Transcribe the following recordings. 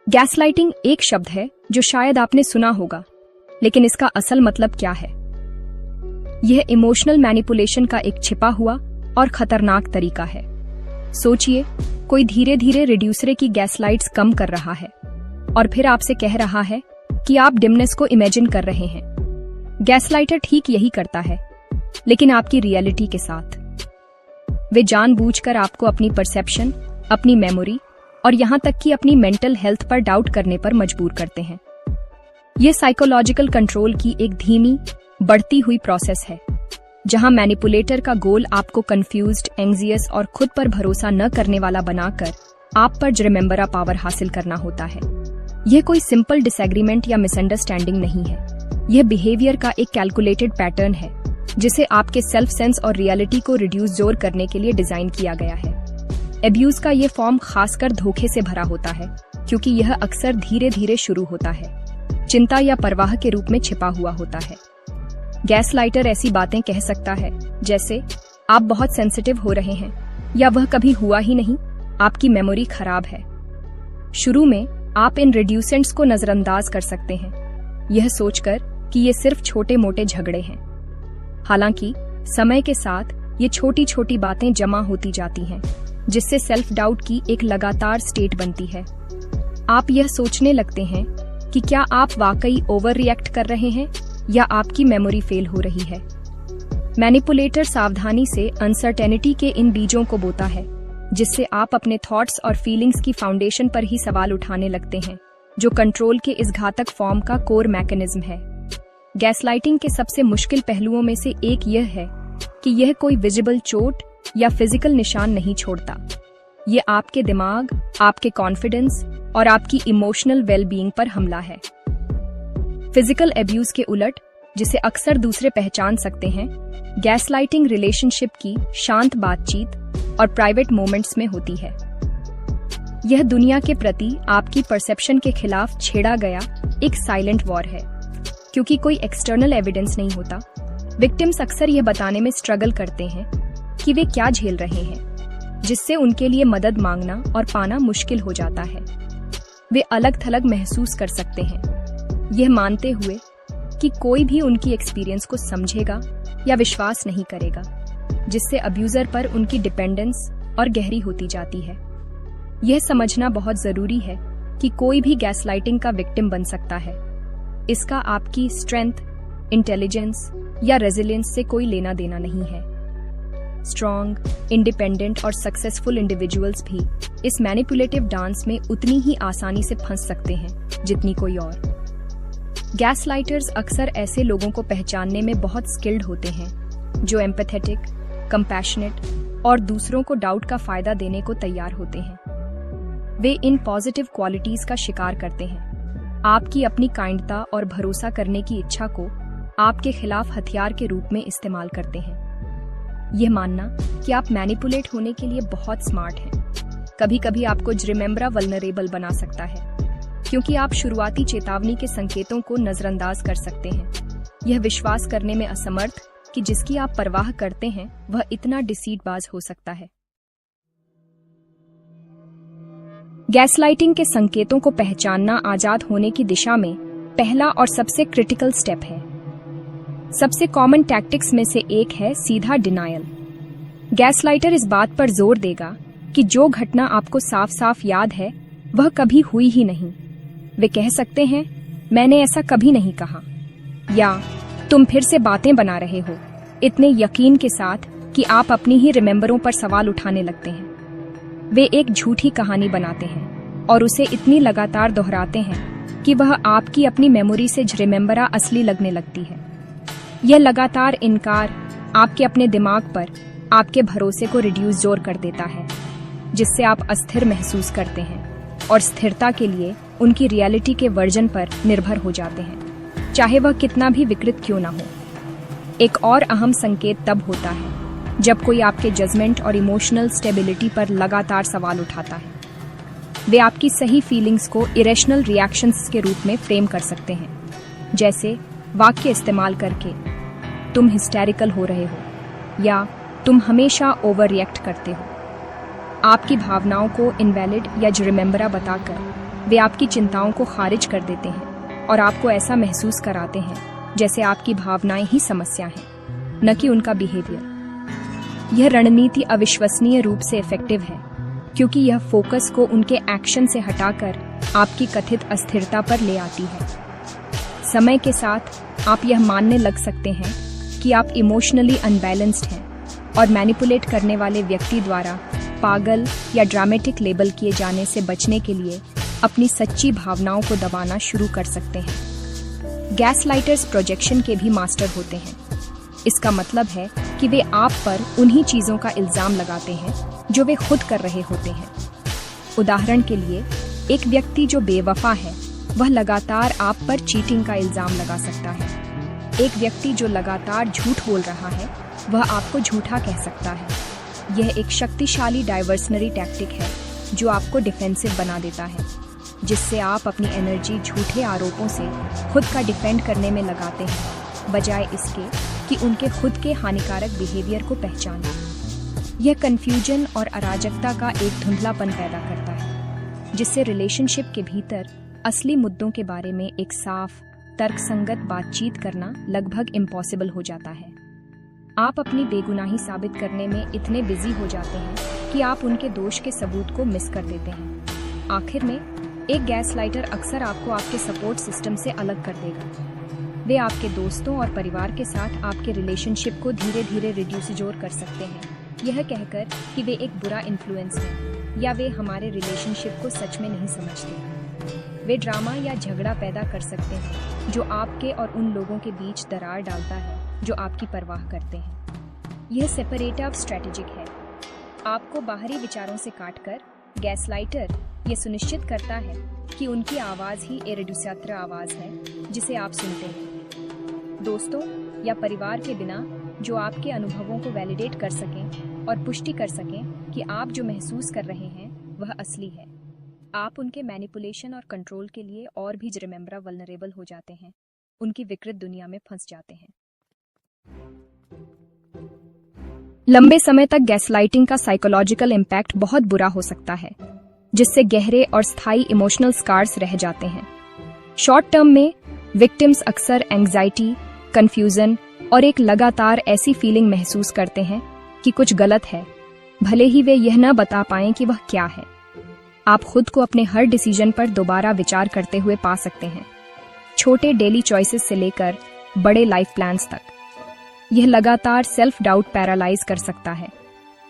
Gaslighting एक शब्द है जो शायद आपने सुना होगा, लेकिन इसका असल मतलब क्या है? यह इमोशनल मैनिपुलेशन का एक छिपा हुआ और खतरनाक तरीका है। सोचिए, कोई धीरे धीरे रिड्यूसर की गैसलाइट्स कम कर रहा है और फिर आपसे कह रहा है कि आप डिमनेस को इमेजिन कर रहे हैं। गैसलाइटर ठीक यही करता है, लेकिन आपकी रियलिटी के साथ। वे जानबूझकर आपको अपनी परसेप्शन, अपनी मेमोरी और यहां तक कि अपनी मेंटल हेल्थ पर डाउट करने पर मजबूर करते हैं। यह साइकोलॉजिकल कंट्रोल की एक धीमी, बढ़ती हुई प्रोसेस है, जहां मैनिपुलेटर का गोल आपको कंफ्यूज्ड, एंग्जियस और खुद पर भरोसा न करने वाला बनाकर आप पर रिमेंबरा पावर हासिल करना होता है। यह कोई सिंपल डिसएग्रीमेंट या मिसअंडरस्टैंडिंग नहीं है। यह बिहेवियर का एक कैलकुलेटेड पैटर्न है, जिसे आपके सेल्फ सेंस और रियलिटी को रिड्यूस जोर करने के लिए डिजाइन किया गया है। एब्यूज का यह फॉर्म खासकर धोखे से भरा होता है, क्योंकि यह अक्सर धीरे धीरे शुरू होता है, चिंता या परवाह के रूप में छिपा हुआ होता है। गैसलाइटर ऐसी बातें कह सकता है जैसे आप बहुत सेंसिटिव हो रहे हैं, या वह कभी हुआ ही नहीं, आपकी मेमोरी खराब है। शुरू में आप इन रिड्यूसेंट्स को नजरअंदाज कर सकते हैं, यह सोचकर कि ये सिर्फ छोटे मोटे झगड़े हैं। हालांकि समय के साथ ये छोटी छोटी बातें जमा होती जाती हैं, जिससे सेल्फ डाउट की एक लगातार स्टेट बनती है। आप यह सोचने लगते हैं कि क्या आप वाकई ओवर रिएक्ट कर रहे हैं या आपकी मेमोरी फेल हो रही है। मैनिपुलेटर सावधानी से अनसर्टेनिटी के इन बीजों को बोता है, जिससे आप अपने थॉट्स और फीलिंग्स की फाउंडेशन पर ही सवाल उठाने लगते हैं, जो कंट्रोल के इस घातक फॉर्म का कोर मैकेनिज्म है। गैसलाइटिंग के सबसे मुश्किल पहलुओं में से एक यह है कि यह कोई विजिबल चोट या फिजिकल निशान नहीं छोड़ता। ये आपके दिमाग, आपके कॉन्फिडेंस और आपकी इमोशनल वेलबीइंग पर हमला है। फिजिकल एब्यूज के उलट, जिसे अक्सर दूसरे पहचान सकते हैं, गैसलाइटिंग रिलेशनशिप की शांत बातचीत और प्राइवेट मोमेंट्स में होती है। यह दुनिया के प्रति आपकी परसेप्शन के खिलाफ छेड़ा गया एक साइलेंट वॉर है। क्योंकि कोई एक्सटर्नल एविडेंस नहीं होता, विक्टिम्स अक्सर यह बताने में स्ट्रगल करते हैं कि वे क्या झेल रहे हैं, जिससे उनके लिए मदद मांगना और पाना मुश्किल हो जाता है। वे अलग थलग महसूस कर सकते हैं, यह मानते हुए कि कोई भी उनकी एक्सपीरियंस को समझेगा या विश्वास नहीं करेगा, जिससे अब्यूजर पर उनकी डिपेंडेंस और गहरी होती जाती है। यह समझना बहुत जरूरी है कि कोई भी गैसलाइटिंग का विक्टिम बन सकता है। इसका आपकी स्ट्रेंथ, इंटेलिजेंस या रेजिलियंस से कोई लेना देना नहीं है। स्ट्रॉन्ग, इंडिपेंडेंट और सक्सेसफुल इंडिविजुअल्स भी इस मैनिपुलेटिव डांस में उतनी ही आसानी से फंस सकते हैं जितनी कोई और। गैसलाइटर्स अक्सर ऐसे लोगों को पहचानने में बहुत स्किल्ड होते हैं, जो एम्पैथेटिक, कंपैशनेट और दूसरों को डाउट का फायदा देने को तैयार होते हैं। वे इन पॉजिटिव क्वालिटीज का शिकार करते हैं, आपकी अपनी काइंडता और भरोसा करने की इच्छा को आपके खिलाफ हथियार के रूप में इस्तेमाल करते हैं। यह मानना कि आप मैनिपुलेट होने के लिए बहुत स्मार्ट हैं, कभी कभी आपको रिमेंबरा वल्नरेबल बना सकता है, क्योंकि आप शुरुआती चेतावनी के संकेतों को नजरअंदाज कर सकते हैं। यह विश्वास करने में असमर्थ कि जिसकी आप परवाह करते हैं वह इतना डिसीटबाज हो सकता है। गैसलाइटिंग के संकेतों को पहचानना आजाद होने की दिशा में पहला और सबसे क्रिटिकल स्टेप है। सबसे कॉमन टैक्टिक्स में से एक है सीधा डिनायल। गैसलाइटर इस बात पर जोर देगा कि जो घटना आपको साफ साफ याद है वह कभी हुई ही नहीं। वे कह सकते हैं, मैंने ऐसा कभी नहीं कहा, या तुम फिर से बातें बना रहे हो, इतने यकीन के साथ कि आप अपनी ही रिमेंबरों पर सवाल उठाने लगते हैं। वे एक झूठी कहानी बनाते हैं और उसे इतनी लगातार दोहराते हैं कि वह आपकी अपनी मेमोरी से रिमेंबरा असली लगने लगती है। यह लगातार इनकार आपके अपने दिमाग पर आपके भरोसे को रिड्यूस जोर कर देता है, जिससे आप अस्थिर महसूस करते हैं और स्थिरता के लिए उनकी रियलिटी के वर्जन पर निर्भर हो जाते हैं, चाहे वह कितना भी विकृत क्यों ना हो। एक और अहम संकेत तब होता है जब कोई आपके जजमेंट और इमोशनल स्टेबिलिटी पर लगातार सवाल उठाता है। वे आपकी सही फीलिंग्स को इरेशनल रिएक्शंस के रूप में फ्रेम कर सकते हैं, जैसे वाक्य इस्तेमाल करके, तुम हिस्टेरिकल हो रहे हो या तुम हमेशा ओवर रिएक्ट करते हो। आपकी भावनाओं को इनवैलिड या रिमेंबरा बताकर वे आपकी चिंताओं को खारिज कर देते हैं और आपको ऐसा महसूस कराते हैं जैसे आपकी भावनाएं ही समस्या हैं, न कि उनका बिहेवियर। यह रणनीति अविश्वसनीय रूप से इफेक्टिव है क्योंकि यह फोकस को उनके एक्शन से हटाकर आपकी कथित अस्थिरता पर ले आती है। समय के साथ आप यह मानने लग सकते हैं कि आप इमोशनली अनबैलेंस्ड हैं और मैनिपुलेट करने वाले व्यक्ति द्वारा पागल या ड्रामेटिक लेबल किए जाने से बचने के लिए अपनी सच्ची भावनाओं को दबाना शुरू कर सकते हैं। गैसलाइटर्स प्रोजेक्शन के भी मास्टर होते हैं। इसका मतलब है कि वे आप पर उन्हीं चीजों का इल्जाम लगाते हैं जो वे खुद कर रहे होते हैं। उदाहरण के लिए, एक व्यक्ति जो बेवफा है वह लगातार आप पर चीटिंग का इल्जाम लगा सकता है। एक व्यक्ति जो लगातार झूठ बोल रहा है वह आपको झूठा कह सकता है। यह एक शक्तिशाली डाइवर्सनरी टैक्टिक है जो आपको डिफेंसिव बना देता है, जिससे आप अपनी एनर्जी झूठे आरोपों से खुद का डिफेंड करने में लगाते हैं, बजाय इसके कि उनके खुद के हानिकारक बिहेवियर को पहचानें। यह कन्फ्यूजन और अराजकता का एक धुंधलापन पैदा करता है, जिससे रिलेशनशिप के भीतर असली मुद्दों के बारे में एक साफ, तर्कसंगत बातचीत करना लगभग इम्पॉसिबल हो जाता है। आप अपनी बेगुनाही साबित करने में इतने बिजी हो जाते हैं कि आप उनके दोष के सबूत को मिस कर देते हैं। आखिर में, एक गैसलाइटर अक्सर आपको आपके सपोर्ट सिस्टम से अलग कर देगा। वे आपके दोस्तों और परिवार के साथ आपके रिलेशनशिप को धीरे धीरे रिड्यूस कर सकते हैं, यह कहकर कि वे एक बुरा इन्फ्लुएंस है या वे हमारे रिलेशनशिप को सच में नहीं समझते। वे ड्रामा या झगड़ा पैदा कर सकते हैं जो आपके और उन लोगों के बीच दरार डालता है जो आपकी परवाह करते हैं। यह सेपरेटिव स्ट्रेटेजिक है। आपको बाहरी विचारों से काटकर गैसलाइटर यह सुनिश्चित करता है कि उनकी आवाज ही इरडियूसिबल आवाज है जिसे आप सुनते हैं। दोस्तों या परिवार के बिना जो आपके अनुभवों को वैलिडेट कर सकें और पुष्टि कर सकें कि आप जो महसूस कर रहे हैं वह असली है। आप उनके मैनिपुलेशन और कंट्रोल के लिए और भी रिमेम्बरा वल्नरेबल हो जाते हैं, उनकी विकृत दुनिया में फंस जाते हैं। लंबे समय तक गैसलाइटिंग का साइकोलॉजिकल इम्पैक्ट बहुत बुरा हो सकता है, जिससे गहरे और स्थायी इमोशनल स्कार्स रह जाते हैं। शॉर्ट टर्म में विक्टिम्स अक्सर एंग्जाइटी, कंफ्यूजन और एक लगातार ऐसी फीलिंग महसूस करते हैं कि कुछ गलत है, भले ही वे यह न बता पाएं कि वह क्या है। आप खुद को अपने हर डिसीजन पर दोबारा विचार करते हुए पा सकते हैं, छोटे डेली चॉइसेस से लेकर बड़े लाइफ प्लान्स तक। यह लगातार सेल्फ डाउट पैरालाइज कर सकता है,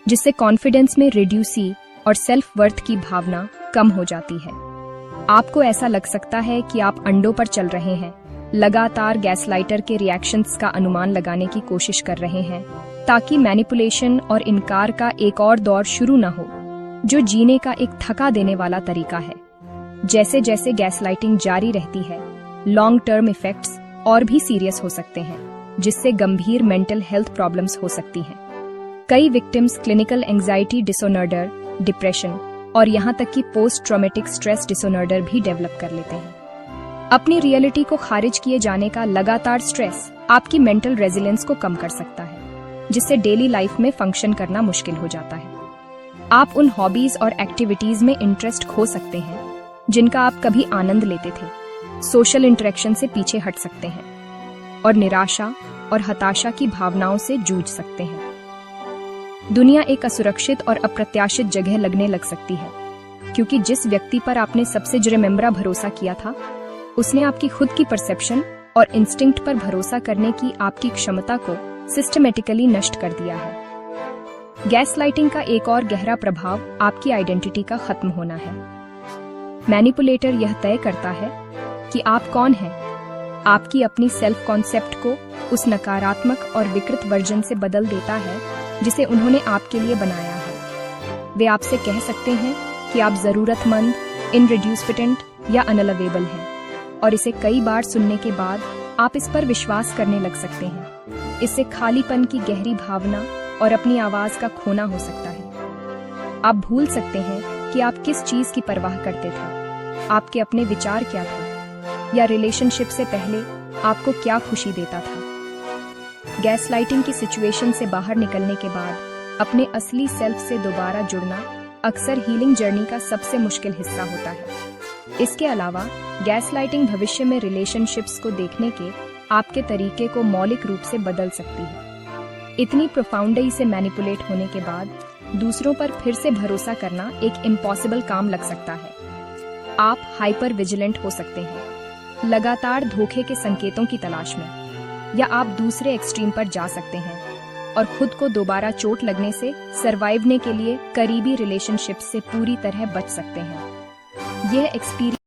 जिससे कॉन्फिडेंस में रिड्यूसी और सेल्फ वर्थ की भावना कम हो जाती है। आपको ऐसा लग सकता है कि आप अंडों पर चल रहे हैं, लगातार गैसलाइटर के रिएक्शंस का अनुमान लगाने की कोशिश कर रहे हैं ताकि मैनिपुलेशन और इनकार का एक और दौर शुरू न हो, जो जीने का एक थका देने वाला तरीका है। जैसे जैसे गैसलाइटिंग जारी रहती है, लॉन्ग टर्म इफेक्ट्स और भी सीरियस हो सकते हैं, जिससे गंभीर मेंटल हेल्थ प्रॉब्लम्स हो सकती हैं। कई victims clinical anxiety disorder, depression और यहाँ तक कि पोस्ट ट्रॉमेटिक स्ट्रेस डिसऑर्डर भी डेवलप कर लेते हैं। अपनी रियलिटी को खारिज किए जाने का लगातार स्ट्रेस आपकी मेंटल रेजिलियंस को कम कर सकता है, जिससे डेली लाइफ में फंक्शन करना मुश्किल हो जाता है। आप उन हॉबीज और एक्टिविटीज में इंटरेस्ट खो सकते हैं जिनका आप कभी आनंद लेते थे, सोशल इंटरेक्शन से पीछे हट सकते हैं और निराशा और हताशा की भावनाओं से जूझ सकते हैं। दुनिया एक असुरक्षित और अप्रत्याशित जगह लगने लग सकती है, क्योंकि जिस व्यक्ति पर आपने सबसे जिरमेम्बरा भरोसा किया था, उसने आपकी खुद की परसेप्शन और इंस्टिंक्ट पर भरोसा करने की आपकी क्षमता को सिस्टमेटिकली नष्ट कर दिया है। गैसलाइटिंग का एक और गहरा प्रभाव आपकी आइडेंटिटी का खत्म होना है। मैनिपुलेटर यह तय करता है कि आप कौन हैं। आपकी अपनी सेल्फ कॉन्सेप्ट को उस नकारात्मक और विकृत वर्जन से बदल देता है जिसे उन्होंने आपके लिए बनाया है। वे आपसे कह सकते हैं कि आप जरूरतमंद, इनरिड्यूसिबल या अनअवेलेबल हैं, और इसे कई बार सुनने के बाद आप इस पर विश्वास करने लग सकते हैं। इससे खालीपन की गहरी भावना और अपनी आवाज का खोना हो सकता है। आप भूल सकते हैं कि आप किस चीज की परवाह करते थे, आपके अपने विचार क्या थे, या रिलेशनशिप से पहले आपको क्या खुशी देता था। गैसलाइटिंग की सिचुएशन से बाहर निकलने के बाद अपने असली सेल्फ से दोबारा जुड़ना अक्सर हीलिंग जर्नी का सबसे मुश्किल हिस्सा होता है। इसके अलावा गैसलाइटिंग भविष्य में रिलेशनशिप्स को देखने के आपके तरीके को मौलिक रूप से बदल सकती है। इतनी प्रोफाउंडली से मैनिपुलेट होने के बाद दूसरों पर फिर से भरोसा करना एक इम्पॉसिबल काम लग सकता है। आप हाइपर विजिलेंट हो सकते हैं, लगातार धोखे के संकेतों की तलाश में, या आप दूसरे एक्सट्रीम पर जा सकते हैं और खुद को दोबारा चोट लगने से सर्वाइवने के लिए करीबी रिलेशनशिप से पूरी तरह बच सकते हैं। यह एक्सपीरियंस